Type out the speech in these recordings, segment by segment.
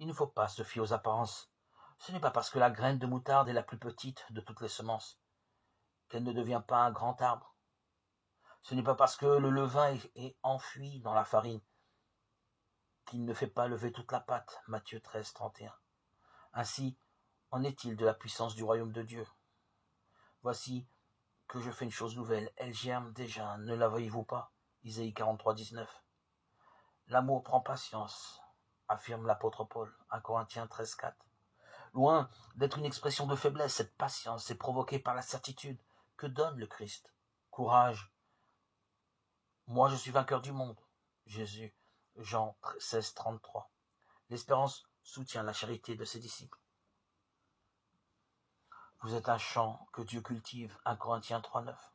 Il ne faut pas se fier aux apparences. Ce n'est pas parce que la graine de moutarde est la plus petite de toutes les semences qu'elle ne devient pas un grand arbre. Ce n'est pas parce que le levain est enfoui dans la farine qu'il ne fait pas lever toute la pâte. Matthieu 13, 31. Ainsi en est-il de la puissance du royaume de Dieu. Voici que je fais une chose nouvelle, elle germe déjà, ne la voyez-vous pas? Isaïe 43, 19. L'amour prend patience, affirme l'apôtre Paul, 1 Corinthiens 13, 4. Loin d'être une expression de faiblesse, cette patience est provoquée par la certitude que donne le Christ. Courage, moi je suis vainqueur du monde. Jésus, Jean 16, 33. L'espérance soutient la charité de ses disciples. Vous êtes un champ que Dieu cultive, 1 Corinthiens 3, 9.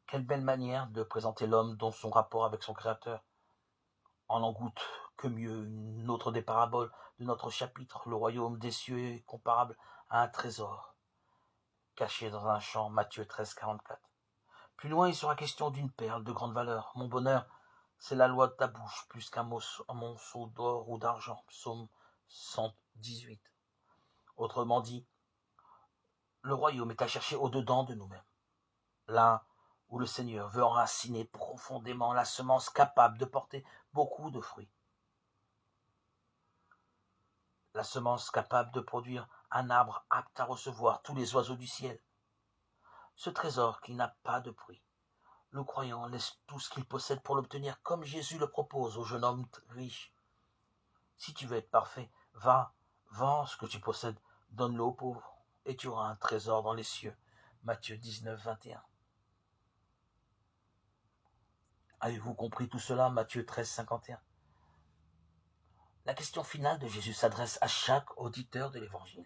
Quelle belle manière de présenter l'homme dans son rapport avec son Créateur. En goûte que mieux une autre des paraboles de notre chapitre, le royaume des cieux est comparable à un trésor caché dans un champ, Matthieu 13, 44. Plus loin, il sera question d'une perle de grande valeur. Mon bonheur, c'est la loi de ta bouche, plus qu'un monceau d'or ou d'argent, psaume 118. Autrement dit, le royaume est à chercher au-dedans de nous-mêmes. Là où le Seigneur veut enraciner profondément la semence capable de porter beaucoup de fruits. La semence capable de produire un arbre apte à recevoir tous les oiseaux du ciel. Ce trésor qui n'a pas de prix. Le croyant laisse tout ce qu'il possède pour l'obtenir, comme Jésus le propose au jeune homme riche. Si tu veux être parfait, va, vends ce que tu possèdes, donne-le aux pauvres, et tu auras un trésor dans les cieux. Matthieu 19, 21. Avez-vous compris tout cela? Matthieu 13, 51. La question finale de Jésus s'adresse à chaque auditeur de l'Évangile.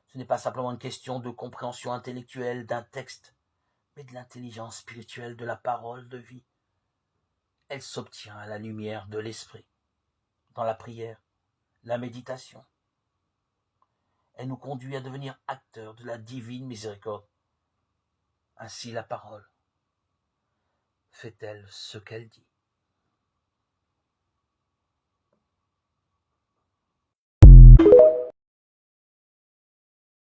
Ce n'est pas simplement une question de compréhension intellectuelle d'un texte, mais de l'intelligence spirituelle de la parole de vie. Elle s'obtient à la lumière de l'esprit, dans la prière, la méditation. Elle nous conduit à devenir acteurs de la divine miséricorde. Ainsi la parole fait-elle ce qu'elle dit.